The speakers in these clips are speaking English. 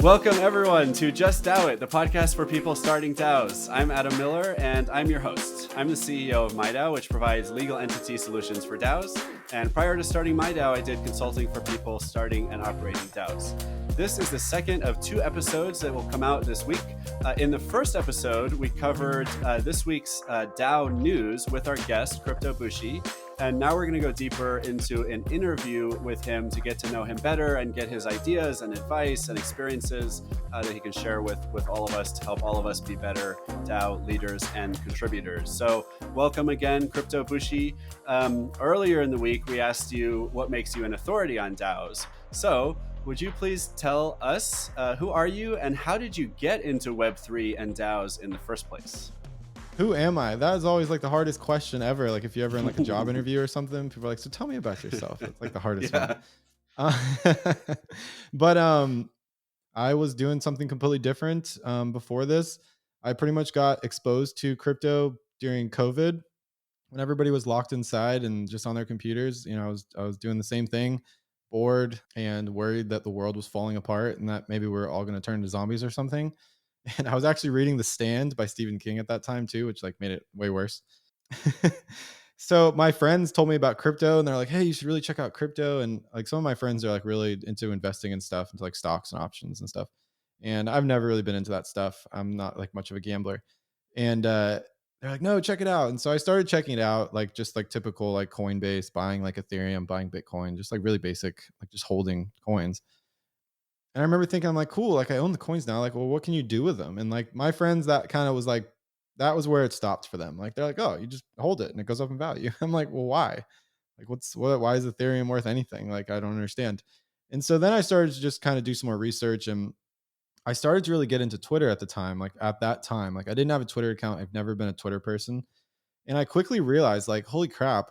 Welcome, everyone, to Just DAO It, the podcast for people starting DAOs. I'm Adam Miller, and I'm your host. I'm the CEO of MyDAO, which provides legal entity solutions for DAOs. And prior to starting MyDAO, I did consulting for people starting and operating DAOs. This is the second of two episodes that will come out this week. In the first episode, we covered this week's DAO news with our guest, Crypto Bushi. And now we're going to go deeper into an interview with him to get to know him better and get his ideas and advice and experiences that he can share with all of us to help all of us be better DAO leaders and contributors. So welcome again, Crypto Bushi. Earlier in the week, we asked you what makes you an authority on DAOs. So would you please tell us who are you and how did you get into Web3 and DAOs in the first place? Who am I? That is always like the hardest question ever. Like if you're ever in like a job interview or something, people are like, so tell me about yourself. It's like the hardest one. But I was doing something completely different before this. I pretty much got exposed to crypto during COVID when everybody was locked inside and just on their computers. You know, I was doing the same thing, bored and worried that the world was falling apart and that maybe we're all going to turn into zombies or something. And I was actually reading The Stand by Stephen King at that time too, which like made it way worse. So my friends told me about crypto and they're like, hey, you should really check out crypto. And like some of my friends are like really into investing and stuff, into like stocks and options and stuff. And I've never really been into that stuff. I'm not like much of a gambler. And they're like, no, check it out. And so I started checking it out, like just like typical like Coinbase, buying like Ethereum, buying Bitcoin, just like really basic, like just holding coins. And I remember thinking, I'm like, cool, like I own the coins now. Like, well, what can you do with them? And like my friends, that kind of was like, that was where it stopped for them. Like, they're like, oh, you just hold it and it goes up in value. I'm like, well, why? Like, why is Ethereum worth anything? Like, I don't understand. And so then I started to just kind of do some more research and I started to really get into Twitter at the time. Like, at that time, like I didn't have a Twitter account. I've never been a Twitter person. And I quickly realized, like, holy crap,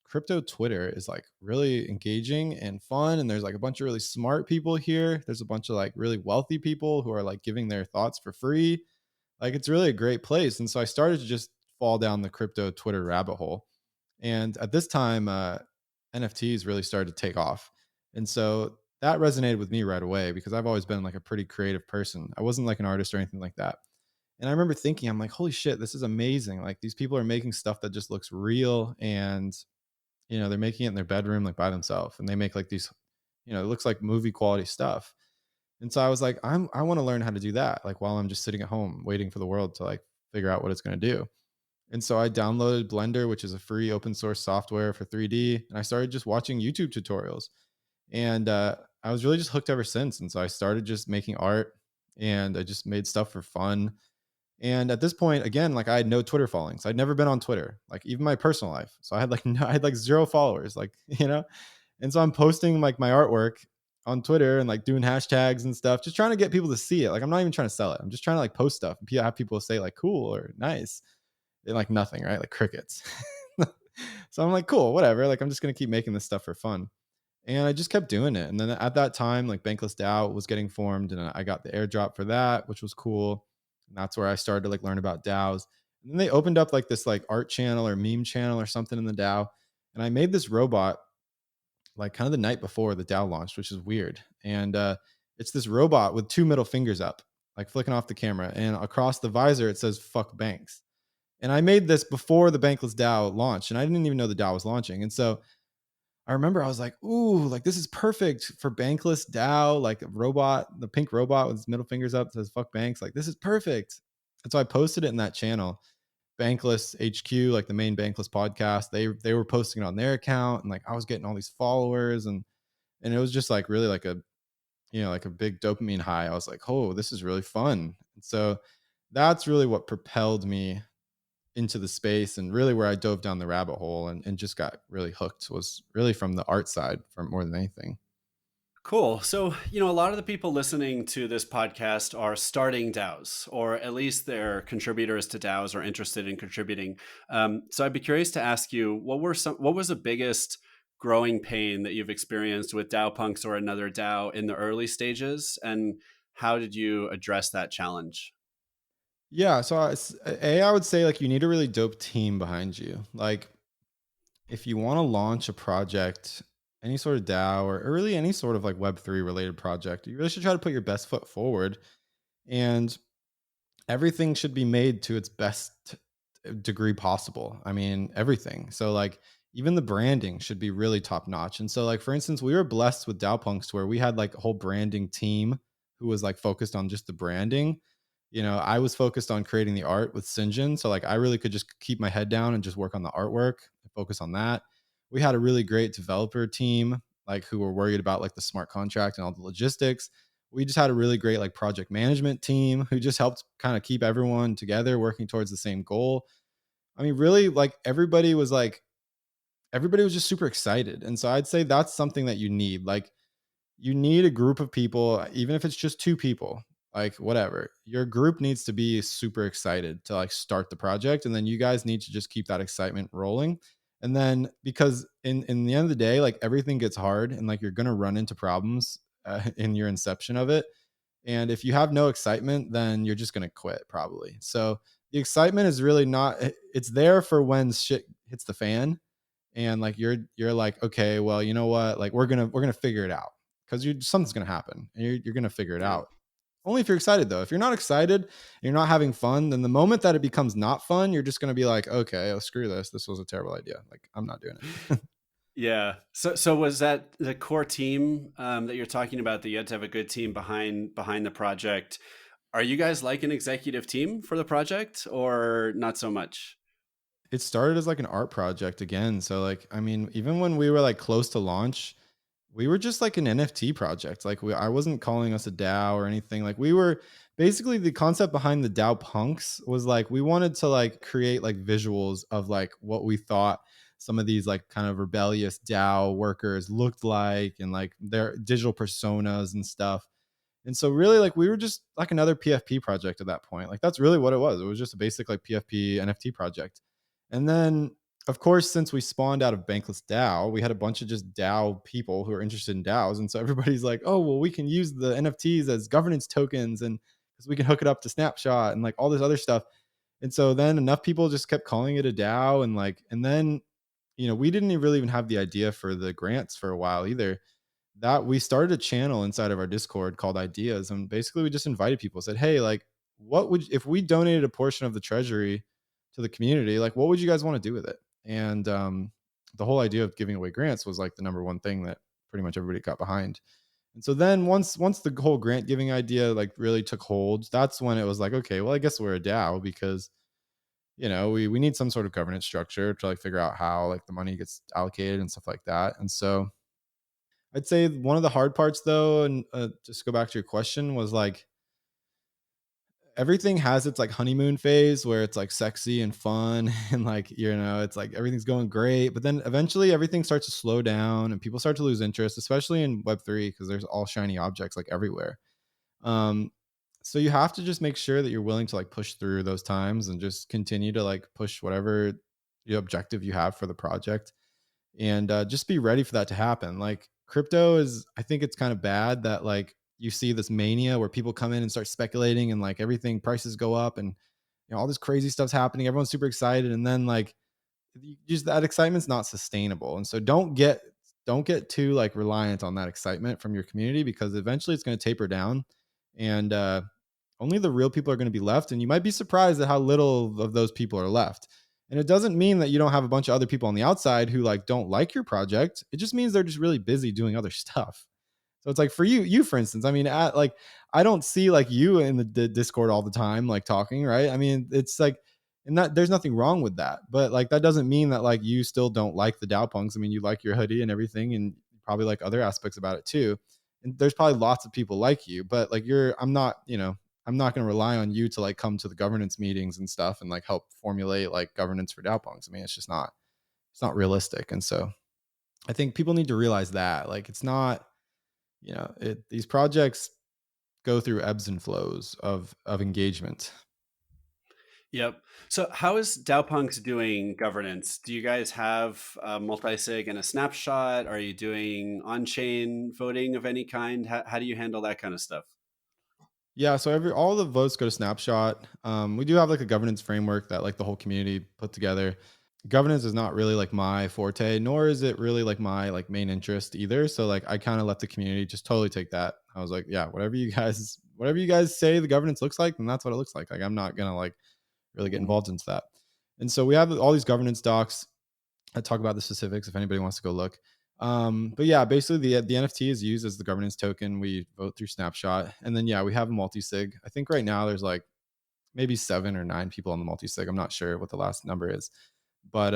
crypto Twitter is like really engaging and fun. And there's like a bunch of really smart people here. There's a bunch of like really wealthy people who are like giving their thoughts for free. Like it's really a great place. And so I started to just fall down the crypto Twitter rabbit hole. And at this time, NFTs really started to take off. And so that resonated with me right away because I've always been like a pretty creative person. I wasn't like an artist or anything like that. And I remember thinking, I'm like, holy shit, this is amazing. Like these people are making stuff that just looks real and you know, they're making it in their bedroom like by themselves and they make like these, you know, it looks like movie quality stuff. And so I was like, I want to learn how to do that like while I'm just sitting at home waiting for the world to like figure out what it's going to do. And so I downloaded Blender, which is a free open source software for 3D, and I started just watching YouTube tutorials. And I was really just hooked ever since. And so I started just making art and I just made stuff for fun. And at this point, again, like I had no Twitter followings. I'd never been on Twitter, like even my personal life. So I had like no, I had like zero followers, like you know. And so I'm posting like my artwork on Twitter and like doing hashtags and stuff, just trying to get people to see it. Like I'm not even trying to sell it. I'm just trying to like post stuff and have people say like cool or nice. And like nothing, right? Like crickets. So I'm like, cool, whatever. Like I'm just gonna keep making this stuff for fun. And I just kept doing it. And then at that time, like Bankless DAO was getting formed, and I got the airdrop for that, which was cool. And that's where I started to like learn about DAOs. And then they opened up like this like art channel or meme channel or something in the DAO. And I made this robot like kind of the night before the DAO launched, which is weird. And it's this robot with two middle fingers up, like flicking off the camera. And across the visor, it says fuck banks. And I made this before the Bankless DAO launched. And I didn't even know the DAO was launching. And so I remember I was like, ooh, like this is perfect for Bankless DAO, like a robot, the pink robot with his middle fingers up says fuck banks. Like this is perfect. And so I posted it in that channel, Bankless HQ, like the main Bankless podcast. They were posting it on their account and like I was getting all these followers and it was just like really like a, you know, like a big dopamine high. I was like, oh, this is really fun. And so that's really what propelled me into the space and really where I dove down the rabbit hole and just got really hooked was really from the art side for more than anything. Cool. So, a lot of the people listening to this podcast are starting DAOs, or at least they're contributors to DAOs or interested in contributing. So, I'd be curious to ask you, what was the biggest growing pain that you've experienced with DAOpunks or another DAO in the early stages, and how did you address that challenge? Yeah, so I would say like you need a really dope team behind you. Like if you want to launch a project any sort of DAO or really any sort of like Web3 related project, you really should try to put your best foot forward, and everything should be made to its best degree possible. I mean, everything. So like even the branding should be really top notch. And so like for instance, we were blessed with DAOpunks where we had like a whole branding team who was like focused on just the branding. I was focused on creating the art with Sinjin. So like I really could just keep my head down and just work on the artwork and focus on that. We had a really great developer team, like who were worried about like the smart contract and all the logistics. We just had a really great like project management team who just helped kind of keep everyone together working towards the same goal. I mean, really, everybody was just super excited. And so I'd say that's something that you need. Like you need a group of people, even if it's just two people, like whatever. Your group needs to be super excited to like start the project. And then you guys need to just keep that excitement rolling. And then because in the end of the day, like everything gets hard and like you're gonna run into problems in your inception of it. And if you have no excitement, then you're just going to quit probably. So the excitement is really not, it's there for when shit hits the fan and like you're like, okay, well, you know what? Like we're going to figure it out because you something's going to happen and you're going to figure it Yeah. out. Only if you're excited though. If you're not excited and you're not having fun, then the moment that it becomes not fun, you're just going to be like, okay, oh, screw this. This was a terrible idea. Like I'm not doing it. Yeah. So was that the core team that you're talking about, that you had to have a good team behind the project? Are you guys like an executive team for the project or not so much? It started as like an art project again. So like, I mean, even when we were like close to launch, we were just like an NFT project. Like I wasn't calling us a DAO or anything. Like we were basically the concept behind the DAO punks was like we wanted to like create like visuals of like what we thought some of these like kind of rebellious DAO workers looked like and like their digital personas and stuff. And so really like we were just like another PFP project at that point. Like that's really what it was. It was just a basic like PFP NFT project. And then of course, since we spawned out of Bankless DAO, we had a bunch of just DAO people who are interested in DAOs. And so everybody's like, oh, well, we can use the NFTs as governance tokens and because we can hook it up to Snapshot and like all this other stuff. And so then enough people just kept calling it a DAO. And like, and then, we didn't really even have the idea for the grants for a while either. That we started a channel inside of our Discord called Ideas. And basically we just invited people, said, hey, like, what would, if we donated a portion of the treasury to the community, like, what would you guys want to do with it? And the whole idea of giving away grants was like the number one thing that pretty much everybody got behind. And so then once the whole grant giving idea like really took hold, that's when it was like, okay, well, I guess we're a DAO because we need some sort of governance structure to like figure out how like the money gets allocated and stuff like that. And so I'd say one of the hard parts though, and just to go back to your question, was like everything has its like honeymoon phase where it's like sexy and fun and like it's like everything's going great, but then eventually everything starts to slow down and people start to lose interest, especially in Web3 because there's all shiny objects like everywhere. Um, so you have to just make sure that you're willing to like push through those times and just continue to like push whatever the objective you have for the project and just be ready for that to happen. Like crypto is, I think it's kind of bad that like you see this mania where people come in and start speculating and like everything prices go up and all this crazy stuff's happening. Everyone's super excited, and then like just that excitement's not sustainable. And so don't get too like reliant on that excitement from your community because eventually it's going to taper down, and only the real people are going to be left. And you might be surprised at how little of those people are left. And it doesn't mean that you don't have a bunch of other people on the outside who like don't like your project. It just means they're just really busy doing other stuff. So it's like for you for instance, I mean, like I don't see like you in the Discord all the time, like talking, right? I mean, it's like, and that there's nothing wrong with that, but like that doesn't mean that like you still don't like the DAOpunks. I mean, you like your hoodie and everything, and probably like other aspects about it too. And there's probably lots of people like you, but like I'm not going to rely on you to like come to the governance meetings and stuff and like help formulate like governance for DAOpunks. I mean, it's not realistic. And so I think people need to realize that like it's not, these projects go through ebbs and flows of engagement. Yep. So how is DAOpunks doing governance? Do you guys have a multi-sig and a snapshot? Are you doing on-chain voting of any kind? How do you handle that kind of stuff? Yeah, so all the votes go to Snapshot. We do have like a governance framework that like the whole community put together. governance is not really like my forte, nor is it really like my like main interest either. So like I kind of let the community just totally take that. I was like, yeah, whatever you guys say the governance looks like, then that's what it looks like. Like I'm not gonna like really get Mhm. involved into that. And so we have all these governance docs. I talk about the specifics if anybody wants to go look. But yeah, basically the NFT is used as the governance token. We vote through Snapshot, and then yeah, we have a multi sig. I think right now there's like maybe 7 or 9 people on the multi sig. I'm not sure what the last number is, but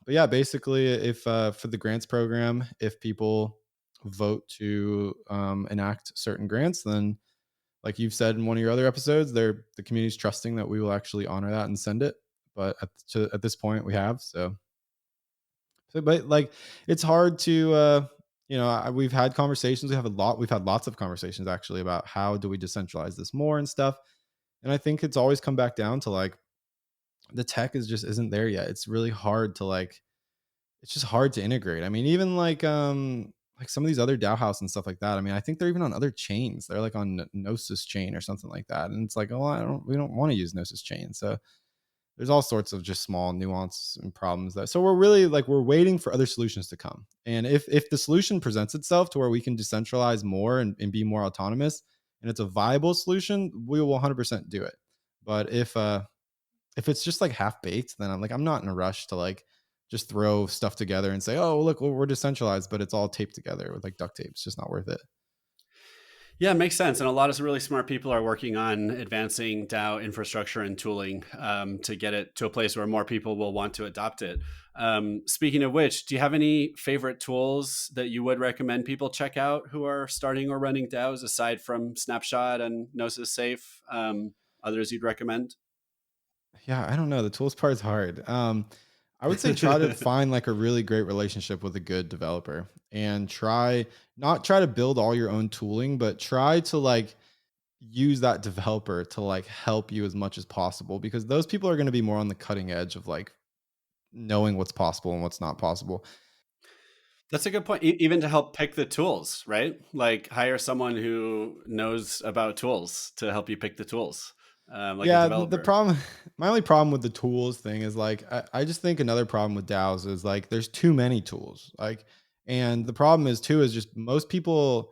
yeah, basically, if for the grants program, if people vote to enact certain grants, then like you've said in one of your other episodes, the community's trusting that we will actually honor that and send it. But at this point, we have but like it's hard to we've had conversations. We've had lots of conversations actually about how do we decentralize this more and stuff. And I think it's always come back down to like the tech is just isn't there yet. It's really hard to like it's just hard to integrate. I mean, even like some of these other DAO house and stuff like that. I mean, I think they're even on other chains. They're like on Gnosis chain or something like that. And it's like, oh, we don't want to use Gnosis chain. So there's all sorts of just small nuance and problems that so we're really like we're waiting for other solutions to come. And if the solution presents itself to where we can decentralize more and be more autonomous and it's a viable solution, we will 100% do it. But if it's just like half baked, then I'm not in a rush to like just throw stuff together and say, oh, look, well, we're decentralized, but it's all taped together with like duct tape. It's just not worth it. Yeah, it makes sense. And a lot of really smart people are working on advancing DAO infrastructure and tooling to get it to a place where more people will want to adopt it. Speaking of which, do you have any favorite tools that you would recommend people check out who are starting or running DAOs aside from Snapshot and Gnosis Safe? Others you'd recommend? Yeah, I don't know. The tools part is hard. I would say try to find like a really great relationship with a good developer and try to build all your own tooling, but try to like use that developer to like help you as much as possible because those people are going to be more on the cutting edge of like knowing what's possible and what's not possible. That's a good point. Even to help pick the tools, right? Like hire someone who knows about tools to help you pick the tools, like a Yeah, the developer. problem my only problem with the tools thing is like I just think another problem with DAOs is like there's too many tools. Like and the problem is too is just most people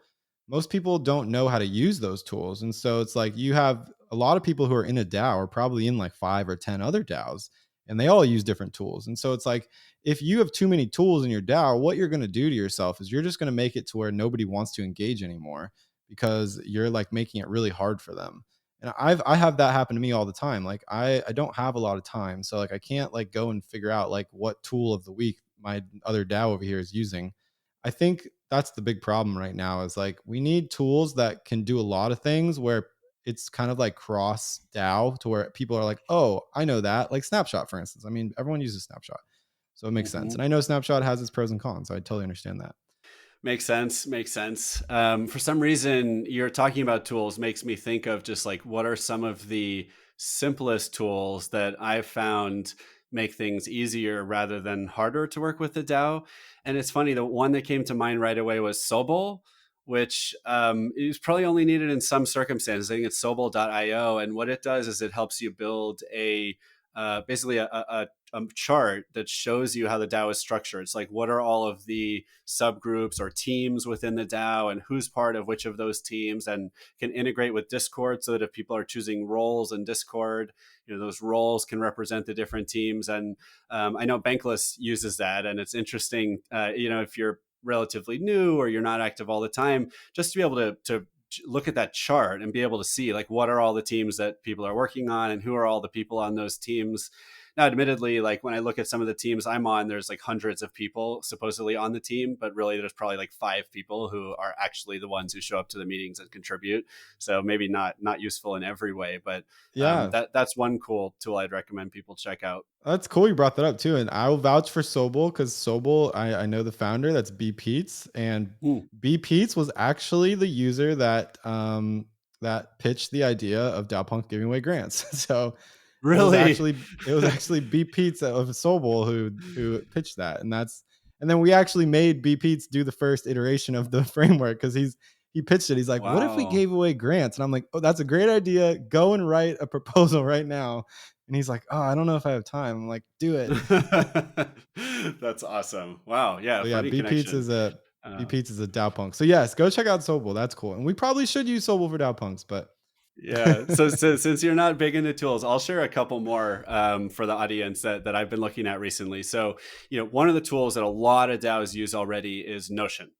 don't know how to use those tools. And so it's like you have a lot of people who are in a DAO are probably in like 5 or 10 other DAOs and they all use different tools. And so it's like if you have too many tools in your DAO, what you're going to do to yourself is you're just going to make it to where nobody wants to engage anymore because you're like making it really hard for them. And I have that happen to me all the time. Like I don't have a lot of time, so like I can't like go and figure out like what tool of the week my other DAO over here is using. I think that's the big problem right now is like we need tools that can do a lot of things where it's kind of like cross DAO to where people are like, oh, I know that. Like Snapshot, for instance. I mean, everyone uses Snapshot. So it makes sense. And Mhm. I know Snapshot has its pros and cons. So I totally understand that. Makes sense. Makes sense. For some reason, you're talking about tools makes me think of just like what are some of the simplest tools that I've found make things easier rather than harder to work with the DAO. And it's funny, the one that came to mind right away was Sobol, which is probably only needed in some circumstances. I think it's Sobol.io. And what it does is it helps you build basically a chart that shows you how the DAO is structured. It's like what are all of the subgroups or teams within the DAO and who's part of which of those teams, and can integrate with Discord so that if people are choosing roles in Discord, those roles can represent the different teams. And I know Bankless uses that, and it's interesting. If you're relatively new or you're not active all the time, just to be able to look at that chart and be able to see like what are all the teams that people are working on and who are all the people on those teams. Now, admittedly, like when I look at some of the teams I'm on, there's like hundreds of people supposedly on the team, but really there's probably like 5 people who are actually the ones who show up to the meetings and contribute. So maybe not useful in every way, but Yeah. that's one cool tool I'd recommend people check out. That's cool you brought that up too. And I will vouch for Sobel because Sobel, I know the founder, that's B Pete's. And Hmm. B Pete's was actually the user that pitched the idea of DAOpunk giving away grants. So Really? it was actually B Pete's of Sobel who pitched that. And then we actually made B Pete's do the first iteration of the framework because he pitched it. He's like, what if we Wow. gave away grants? And I'm like, oh, that's a great idea. Go and write a proposal right now And he's like, oh, I don't know if I have time. I'm like, do it. That's awesome. Wow. Yeah. So yeah, Funny connection. B Um, Pete's is a DAO punk. So yes, go check out Sobel. That's cool. And we probably should use Sobel for DAO punks, but Yeah. So since you're not big into tools, I'll share a couple more for the audience that I've been looking at recently. So, one of the tools that a lot of DAOs use already is Notion.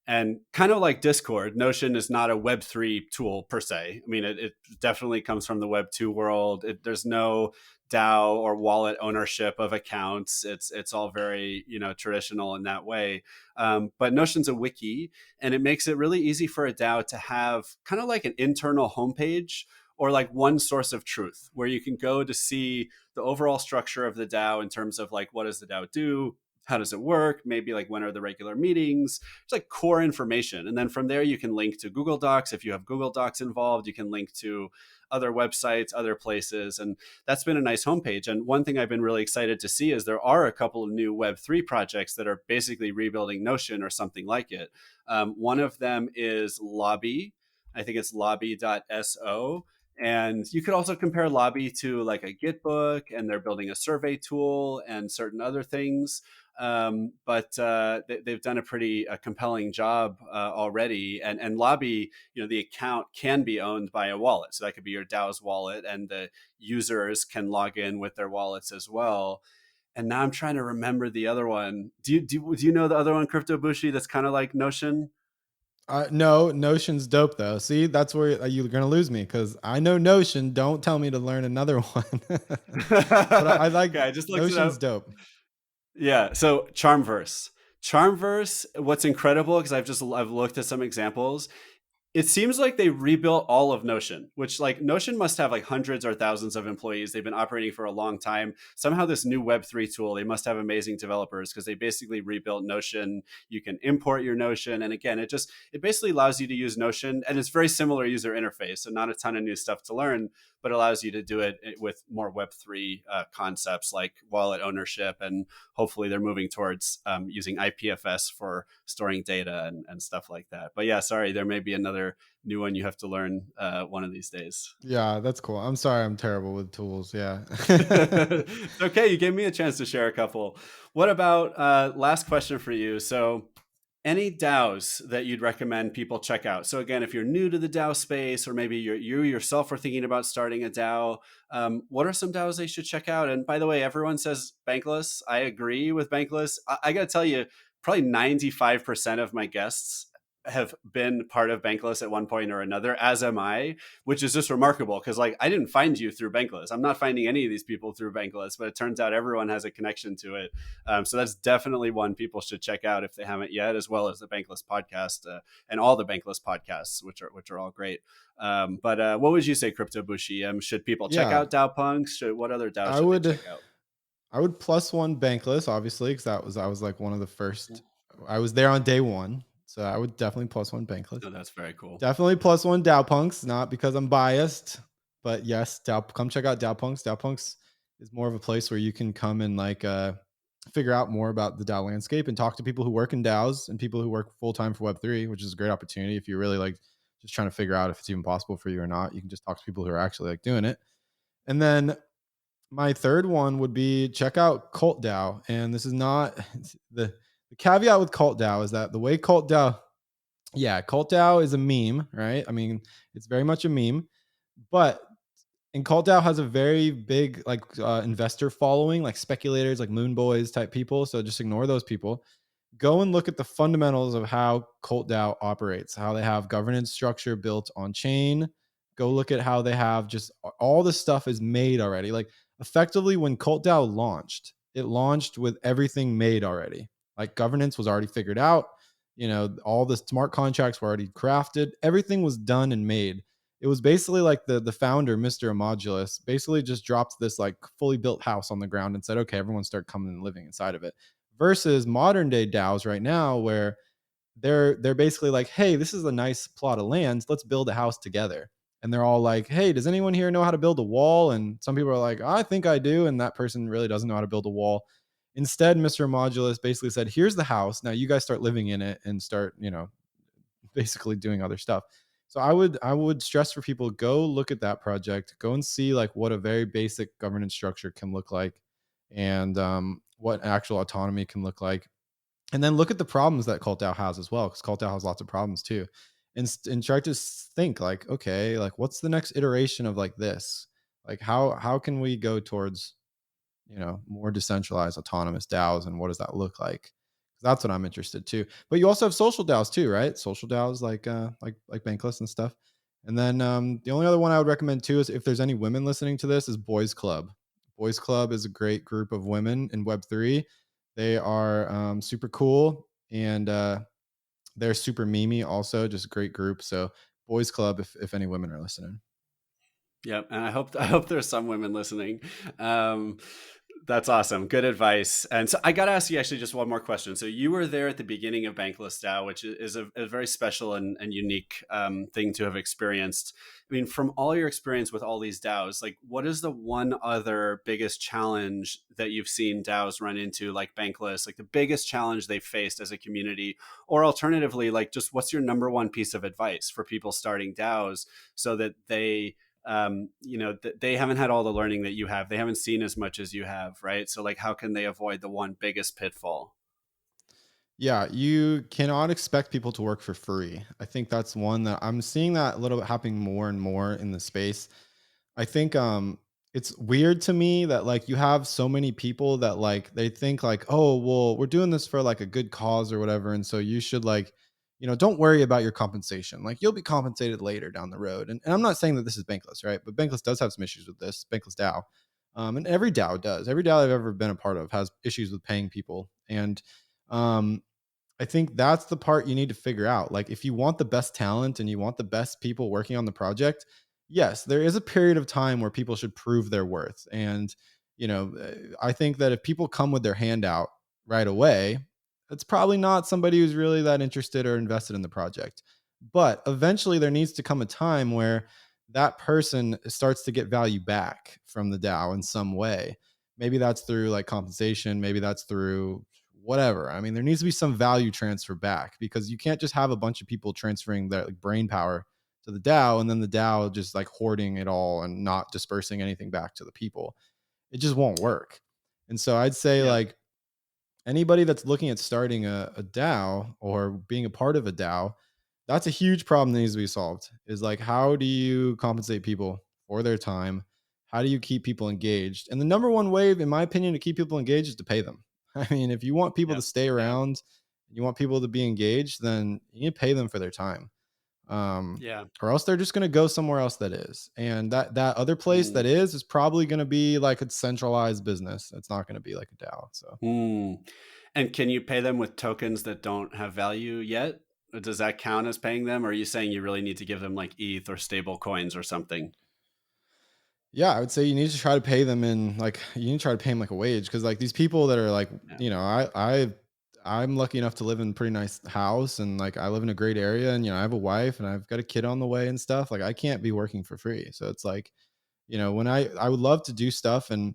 And kind of like Discord, Notion is not a Web3 tool per se. I mean, it definitely comes from the Web2 world. There's no DAO or wallet ownership of accounts. It's all very traditional in that way. But Notion's a wiki, and it makes it really easy for a DAO to have kind of like an internal homepage or like one source of truth where you can go to see the overall structure of the DAO in terms of like what does the DAO do, how does it work, maybe like when are the regular meetings. It's like core information, and then from there you can link to Google Docs. If you have Google Docs involved, you can link to other websites, other places, and that's been a nice homepage. And one thing I've been really excited to see is there are a couple of new Web3 projects that are basically rebuilding Notion or something like it. One of them is Lobby. I think it's lobby.so. And you could also compare Lobby to like a Gitbook, and they're building a survey tool and certain other things. But they've done a pretty compelling job already. And Lobby, the account can be owned by a wallet. So that could be your DAO's wallet, and the users can log in with their wallets as well. And now I'm trying to remember the other one. Do you know the other one, Crypto Bushi, that's kind of like Notion? no, Notion's dope though. See, that's where you're gonna lose me because I know Notion. Don't tell me to learn another one. But I like Okay, I just looked it Notion's up. dope. Yeah. So Charmverse, what's incredible, because I've looked at some examples. It seems like they rebuilt all of Notion, which like Notion must have like hundreds or thousands of employees. They've been operating for a long time. Somehow this new Web3 tool, they must have amazing developers because they basically rebuilt Notion. You can import your Notion. And again, it basically allows you to use Notion, and it's very similar user interface. So not a ton of new stuff to learn, but allows you to do it with more Web3 concepts like wallet ownership. And hopefully they're moving towards using IPFS for storing data and stuff like that. But yeah, sorry, there may be another new one you have to learn one of these days. Yeah, that's cool. I'm sorry, I'm terrible with tools. Yeah. It's okay. You gave me a chance to share a couple. What about last question for you? So, any DAOs that you'd recommend people check out? So again, if you're new to the DAO space, or maybe you yourself are thinking about starting a DAO, what are some DAOs they should check out? And by the way, everyone says Bankless. I agree with Bankless. I got to tell you, probably 95% of my guests have been part of Bankless at one point or another, as am I, which is just remarkable because like I didn't find you through Bankless. I'm not finding any of these people through Bankless, but it turns out everyone has a connection to it. So that's definitely one people should check out if they haven't yet, as well as the Bankless podcast and all the Bankless podcasts, which are all great. But what would you say, Crypto Bushi? Should people check Yeah, out DAOpunks? What other DAO I should they would check out? I would plus one Bankless, obviously, because I was like one of the first. I was there on day one, so I would definitely plus one Bankless. No, that's very cool. Definitely plus one DAOpunks, not because I'm biased, but yes, come check out DAOpunks. DAOpunks is more of a place where you can come and like figure out more about the DAO landscape and talk to people who work in DAOs and people who work full time for Web3, which is a great opportunity if you're really like just trying to figure out if it's even possible for you or not. You can just talk to people who are actually like doing it. And then my third one would be check out Cult DAO. And this is not the caveat with Cult DAO is that the way Cult DAO, yeah, Cult DAO is a meme, right? I mean, it's very much a meme, but and Cult DAO has a very big like investor following, like speculators, like Moon Boys type people. So just ignore those people. Go and look at the fundamentals of how Cult DAO operates, how they have governance structure built on chain. Go look at how they have just all the stuff is made already. Like effectively, when Cult DAO launched, it launched with everything made already. Like governance was already figured out. All the smart contracts were already crafted. Everything was done and made. It was basically like the founder, Mr. Imodulus, basically just dropped this like fully built house on the ground and said, okay, everyone start coming and living inside of it. Versus modern day DAOs right now, where they're basically like, hey, this is a nice plot of land. Let's build a house together. And they're all like, hey, does anyone here know how to build a wall? And some people are like, I think I do. And that person really doesn't know how to build a wall. Instead, Mr. Modulus basically said, here's the house. Now you guys start living in it and start, basically doing other stuff. So I would stress for people, go look at that project, go and see like what a very basic governance structure can look like, and what actual autonomy can look like, and then look at the problems that Cult DAO has as well, because Cult DAO has lots of problems too, and try to think like, okay, like what's the next iteration of like this, like how can we go towards more decentralized autonomous DAOs, and what does that look like? That's what I'm interested too. But you also have social DAOs too, right? Social DAOs like Bankless and stuff. And then the only other one I would recommend too is, if there's any women listening to this, is Boys Club. Boys Club is a great group of women in Web3. They are super cool, and they're super memey also, just a great group. So Boys Club, if any women are listening. Yep, and I hope there's some women listening. Um, that's awesome. Good advice. And so I got to ask you actually just one more question. So you were there at the beginning of Bankless DAO, which is a very special and unique thing to have experienced. I mean, from all your experience with all these DAOs, like what is the one other biggest challenge that you've seen DAOs run into, like Bankless, like the biggest challenge they've faced as a community? Or alternatively, like just what's your number one piece of advice for people starting DAOs so that they haven't had all the learning that you have. They haven't seen as much as you have, right? So like, how can they avoid the one biggest pitfall? Yeah, you cannot expect people to work for free. I think that's one that I'm seeing that a little bit happening more and more in the space. I think it's weird to me that like you have so many people that like they think like, oh, well, we're doing this for like a good cause or whatever, and so you should like, don't worry about your compensation. Like you'll be compensated later down the road. And I'm not saying that this is Bankless, right? But Bankless does have some issues with this, Bankless DAO. And every DAO does. Every DAO I've ever been a part of has issues with paying people. And um I think that's the part you need to figure out. Like, if you want the best talent and you want the best people working on the project, yes, there is a period of time where people should prove their worth. And, I think that if people come with their hand out right away, it's probably not somebody who's really that interested or invested in the project. But eventually, there needs to come a time where that person starts to get value back from the DAO in some way. Maybe that's through like compensation, maybe that's through whatever. I mean, there needs to be some value transfer back, because you can't just have a bunch of people transferring their like brain power to the DAO and then the DAO just like hoarding it all and not dispersing anything back to the people. It just won't work. And so I'd say Yep. like anybody that's looking at starting a DAO or being a part of a DAO, that's a huge problem that needs to be solved. Is like, how do you compensate people for their time? How do you keep people engaged? And the number one way, in my opinion, to keep people engaged is to pay them. I mean, if you want people to Yep. stay Yeah. around, you want people to be engaged, then you need to pay them for their time. Um, Yeah. or else they're just going to go somewhere else that is. And that other place that Mm. is probably going to be like a centralized business. It's not going to be like a DAO. So Mm. And can you pay them with tokens that don't have value yet? Or does that count as paying them? Or are you saying you really need to give them like ETH or stable coins or something? yeah, I would say you need to try to pay them in like, you need to try to pay them like a wage, because like these people that are like, Yeah. I'm lucky enough to live in a pretty nice house, and like I live in a great area, and I have a wife and I've got a kid on the way and stuff. Like I can't be working for free. So it's like, when I would love to do stuff, and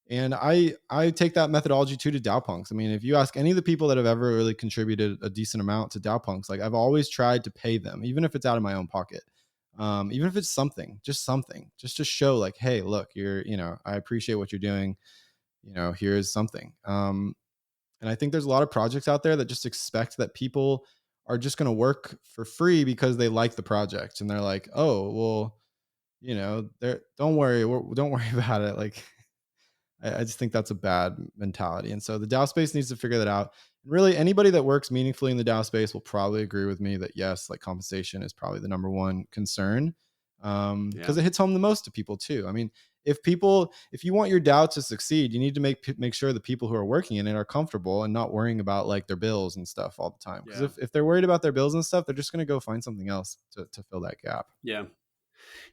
I take that methodology too to DAOpunks. I mean, if you ask any of the people that have ever really contributed a decent amount to DAOpunks, like I've always tried to pay them, even if it's out of my own pocket. Even if it's something, just to show like, hey, look, I appreciate what you're doing. Here's something. And I think there's a lot of projects out there that just expect that people are just going to work for free because they like the project, and they're like, oh, well, don't worry, don't worry about it. Like, I just think that's a bad mentality. And so the DAO space needs to figure that out. And really, anybody that works meaningfully in the DAO space will probably agree with me that yes, like compensation is probably the number one concern, Yeah. because it hits home the most to people too. I mean, if you want your DAO to succeed, you need to make sure the people who are working in it are comfortable and not worrying about like their bills and stuff all the time. Because Yeah. if they're worried about their bills and stuff, they're just going to go find something else to fill that gap. Yeah.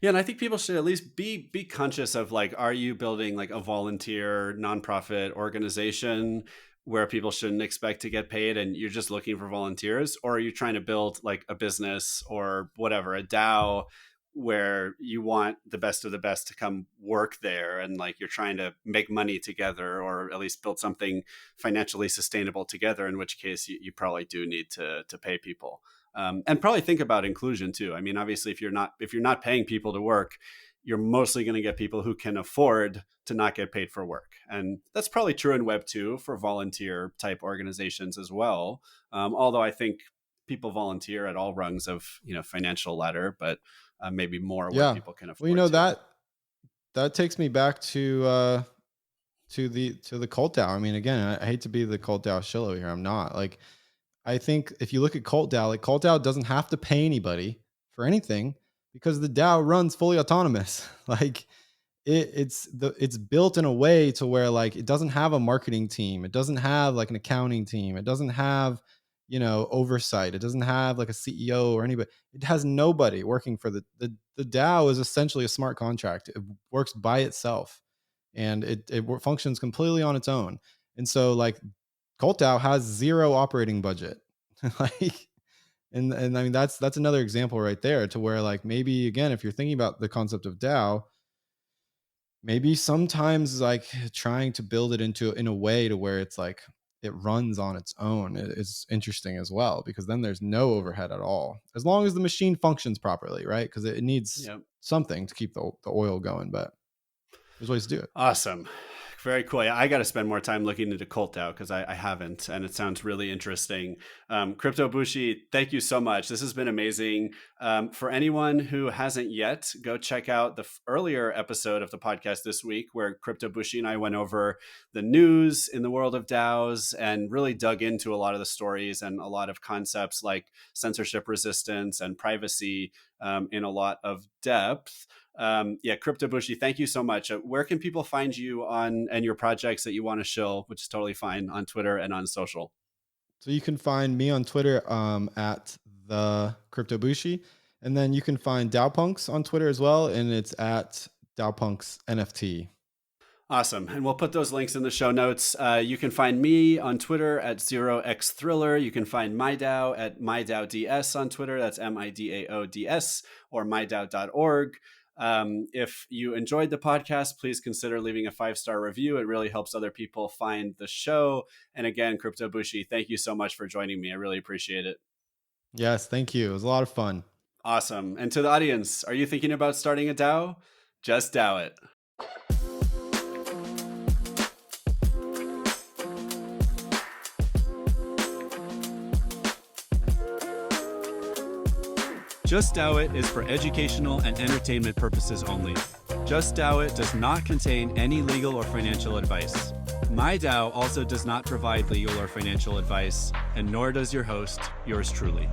Yeah, and I think people should at least be conscious of like, are you building like a volunteer nonprofit organization where people shouldn't expect to get paid and you're just looking for volunteers? Or are you trying to build like a business or whatever, a DAO where you want the best of the best to come work there and like you're trying to make money together or at least build something financially sustainable together, in which case you probably do need to pay people. And probably think about inclusion too. I mean, obviously, if you're not paying people to work, you're mostly going to get people who can afford to not get paid for work. And that's probably true in Web 2 for volunteer type organizations as well. Although I think people volunteer at all rungs of, financial ladder, but maybe more where Yeah. people can Well, afford to. that takes me back to the cult DAO. I mean, again, I hate to be the cult DAO shillo here. I'm not. Like, I think if you look at cult DAO, like cult DAO doesn't have to pay anybody for anything because the DAO runs fully autonomous. Like it's built in a way to where like it doesn't have a marketing team, it doesn't have like an accounting team, it doesn't have oversight, it doesn't have like a CEO or anybody. It has nobody working for the DAO is essentially a smart contract. It works by itself and it functions completely on its own. And so like Cult DAO has zero operating budget. Like and I mean that's another example right there to where like maybe again if you're thinking about the concept of DAO, maybe sometimes like trying to build it in a way to where it's like it runs on its own is interesting as well, because then there's no overhead at all as long as the machine functions properly, right? Because it needs something to keep the oil going, but there's ways to do it. Awesome. Very cool. Yeah, I got to spend more time looking into Cult DAO because I haven't, and it sounds really interesting. Crypto Bushi, thank you so much. This has been amazing. For anyone who hasn't yet, go check out the earlier episode of the podcast this week where Crypto Bushi and I went over the news in the world of DAOs and really dug into a lot of the stories and a lot of concepts like censorship resistance and privacy in a lot of depth. Crypto Bushi, thank you so much. Where can people find you on and your projects that you want to shill, which is totally fine, on Twitter and on social? So you can find me on Twitter at the Crypto Bushi, and then you can find DAOpunks on Twitter as well, and it's at DAOpunks NFT. Awesome. And we'll put those links in the show notes. You can find me on Twitter at 0xthriller. You can find MyDAO at MyDAODS on Twitter. That's MIDAODS, or MyDAO.org. If you enjoyed the podcast, please consider leaving a 5-star review. It really helps other people find the show. And again, Crypto Bushi, thank you so much for joining me. I really appreciate it. Yes, thank you. It was a lot of fun. Awesome. And to the audience, are you thinking about starting a DAO? Just DAO it. Just DAO It is for educational and entertainment purposes only. Just DAO It does not contain any legal or financial advice. My DAO also does not provide legal or financial advice, and nor does your host, yours truly.